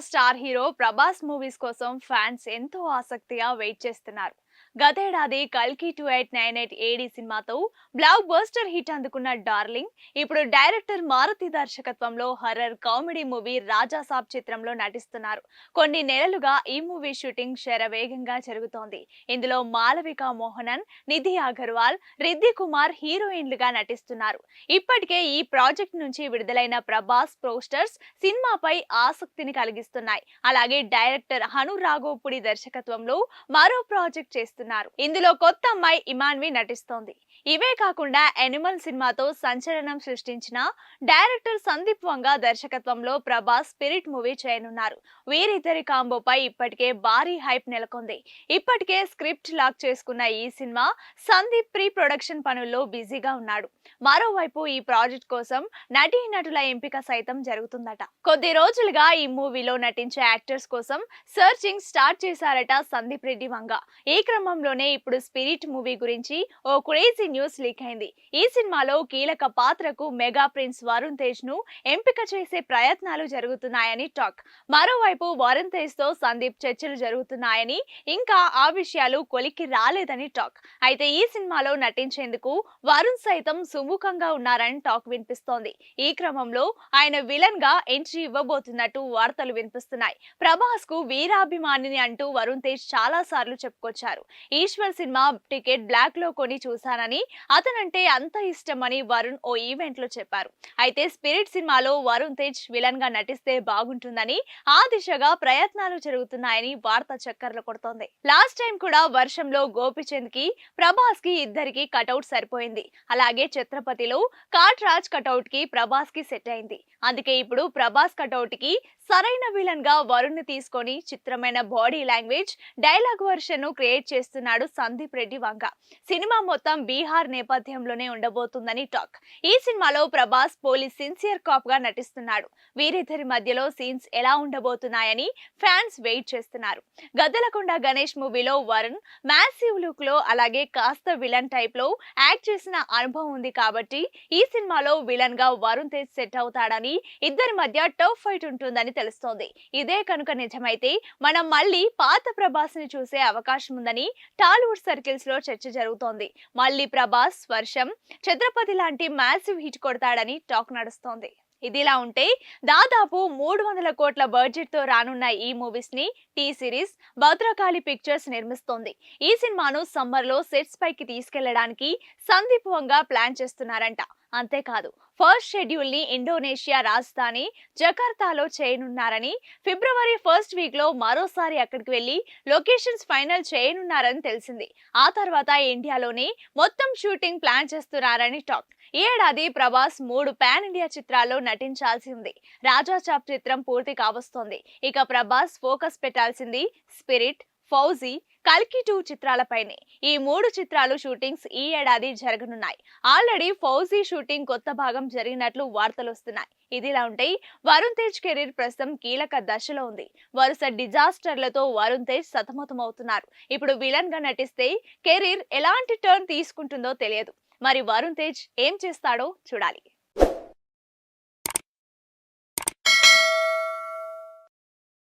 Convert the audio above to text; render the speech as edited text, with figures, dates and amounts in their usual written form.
Star hero Prabhas movies కోసం fans ఎంతో ఆసక్తిగా వెయిట్ చేస్తున్నారు. గతేడాది కల్కి 2898 ఏడి సినిమాతో బ్లాక్ బస్టర్ హిట్ అందుకున్న డార్లింగ్ ఇప్పుడు డైరెక్టర్ మారుతి దర్శకత్వంలో హర్రర్ కామెడీ మూవీ రాజాసాబ్ చిత్రంలో నటిస్తున్నారు. కొన్ని నెలలుగా ఈ మూవీ షూటింగ్ శరవేగంగా జరుగుతోంది. ఇందులో మాలవిక మోహనన్, నిధి అగర్వాల్, రిద్ది కుమార్ హీరోయిన్లుగా నటిస్తున్నారు. ఇప్పటికే ఈ ప్రాజెక్ట్ నుంచి విడుదలైన ప్రభాస్ పోస్టర్స్ సినిమాపై ఆసక్తిని కలిగిస్తున్నాయి. అలాగే డైరెక్టర్ హను రాఘోపుడి దర్శకత్వంలో మరో ప్రాజెక్ట్ చేస్తున్నారు. ఇందులో కొత్త అమ్మాయి ఇమాన్వి నటిస్తోంది. ఇవే కాకుండా ఎనిమల్ సినిమాతో సంచలనం సృష్టించిన డైరెక్టర్ సందీప్ వంగా దర్శకత్వంలో ప్రభాస్ స్పిరిట్ మూవీ చేయనున్నారు. వీరిద్దరి కాంబోపై ఇప్పటికే భారీ హైప్ నెలకొంది. ఇప్పటికే స్క్రిప్ట్ లాక్ చేసుకున్న ఈ సినిమా సందీప్ ప్రీ ప్రొడక్షన్ పనుల్లో బిజీగా ఉన్నాడు. మరోవైపు ఈ ప్రాజెక్ట్ కోసం నటీనటుల ఎంపిక సైతం జరుగుతుందట. కొద్ది రోజులుగా ఈ మూవీలో నటించే యాక్టర్స్ కోసం సర్చింగ్ స్టార్ట్ చేశారట సందీప్ రెడ్డి వంగ. ఈ క్రమంలోనే ఇప్పుడు స్పిరిట్ మూవీ గురించి ఓ క్రేజీ న్యూస్ లీక్ అయింది. ఈ సినిమాలో కీలక పాత్రకు మెగా ప్రిన్స్ వరుణ్ తేజ్ ను ఎంపిక చేసే ప్రయత్నాలు జరుగుతున్నాయని టాక్. మరోవైపు వరుణ్ తేజ్ తో సందీప్ చర్చలు జరుగుతున్నాయని, ఇంకా ఆ విషయాలు కొలిక్కి రాలేదని టాక్. అయితే ఈ సినిమాలో నటించేందుకు వరుణ్ సైతం సుముఖంగా ఉన్నారని టాక్ వినిపిస్తోంది. ఈ క్రమంలో ఆయన విలన్ గా ఎంట్రీ ఇవ్వబోతున్నట్టు వార్తలు వినిపిస్తున్నాయి. ప్రభాస్ కు వీరాభిమానిని అంటూ వరుణ్ తేజ్ చాలా సార్లు చెప్పుకొచ్చారు. ఈశ్వర్ సినిమా టికెట్ బ్లాక్ లో కొని చూశానని, అతనంటే అంత ఇష్టమని వరుణ్ ఓ ఈవెంట్ లో చెప్పారు. అయితే స్పిరిట్ సినిమాలో వరుణ్ తేజ్ విలన్ గా నటిస్తే బాగుంటుందని, ఆ దిశగా ప్రయత్నాలు జరుగుతున్నాయని వార్త చక్కర్లు కొడుతోంది. లాస్ట్ టైం కూడా వర్షంలో గోపిచంద్ కి ప్రభాస్ కి ఇద్దరికి కటౌట్ సరిపోయింది. అలాగే ఛత్రపతిలో కాట్రాజ్ కటౌట్ కి ప్రభాస్ కి సెట్ అయింది. అందుకే ఇప్పుడు ప్రభాస్ కటౌట్ కి సరైన విలన్ గా వరుణ్ ని తీసుకొని చిత్రమైన బాడీ లాంగ్వేజ్ డైలాగ్ వర్షన్ ను క్రియేట్ చేస్తున్నాడు సందీప్ రెడ్డి వంగ. సినిమా మొత్తం బీహార్ నేపథ్యంలోనే ఉండబోతుందని టాక్. ఈ సినిమాలో ప్రభాస్ పోలీస్ సిన్సియర్ కాప్ గా నటిస్తున్నాడు. వీరిద్దరి మధ్యలో సీన్స్ ఎలా ఉండబోతున్నాయని ఫ్యాన్స్ వెయిట్ చేస్తున్నారు. గద్దలకొండ గణేష్ మూవీలో వరుణ్ మ్యాసివ్ లుక్ లో, అలాగే కాస్త విలన్ టైప్ లో యాక్ట్ చేసిన అనుభవం ఉంది కాబట్టి ఈ సినిమాలో విలన్ గా వరుణ్ తేజ్ సెట్ అవుతాడని, ఇద్దరి మధ్య టఫ్ ఫైట్ ఉంటుందని తెలుస్తోంది. ఇదే కనుక నిజమైతే మనం మళ్ళీ పాత ప్రభాస్ ని చూసే అవకాశం ఉందని టాలీవుడ్ సర్కిల్స్ లో చర్చ జరుగుతోంది. మళ్ళీ ప్రభాస్ వర్షం, ఛత్రపతి లాంటి మ్యాసివ్ హిట్ కొడతాడని టాక్ నడుస్తోంది. ఇదిలా ఉంటే దాదాపు 300 కోట్ల బడ్జెట్ తో రానున్న ఈ మూవీస్ ని టీ సిరీస్ భద్రకాళి పిక్చర్స్ నిర్మిస్తోంది. ఈ సినిమాను సమ్మర్ లో సెట్స్ పైకి తీసుకెళ్లడానికి సందీప్ వంగా ప్లాన్ చేస్తున్నారంట. అంతేకాదు, ఫస్ట్ షెడ్యూల్ ని ఇండోనేషియా రాజధాని జకార్తాలో చేయనున్నారని, ఫిబ్రవరి ఫస్ట్ వీక్ లో మరోసారి అక్కడికి వెళ్లి లొకేషన్స్ ఫైనల్ చేయనున్నారని తెలిసింది. ఆ తర్వాత ఇండియాలోనే మొత్తం షూటింగ్ ప్లాన్ చేస్తున్నారని టాక్. ఈ ఏడాది ప్రభాస్ 3 పాన్ ఇండియా చిత్రాల్లో నటించాల్సి ఉంది. రాజాసాబ్ చిత్రం పూర్తి కావస్తోంది. ఇక ప్రభాస్ ఫోకస్ పెట్టాల్సింది స్పిరిట్, ఫౌజీ, కల్కి 2 చిత్రాలపైనే. ఈ 3 చిత్రాలు షూటింగ్స్ ఈ ఏడాది జరగనున్నాయి. ఆల్రెడీ ఫౌజీ షూటింగ్ కొత్త భాగం జరిగినట్లు వార్తలు వస్తున్నాయి. ఇదిలా ఉంటే వరుణ్ తేజ్ కెరీర్ ప్రస్తుతం కీలక దశలో ఉంది. వరుస డిజాస్టర్లతో వరుణ్ తేజ్ సతమతమవుతున్నారు. ఇప్పుడు విలన్ గా నటిస్తే కెరీర్ ఎలాంటి టర్న్ తీసుకుంటుందో తెలియదు. మరి వరుణ్ తేజ్ ఏం చేస్తాడో చూడాలి.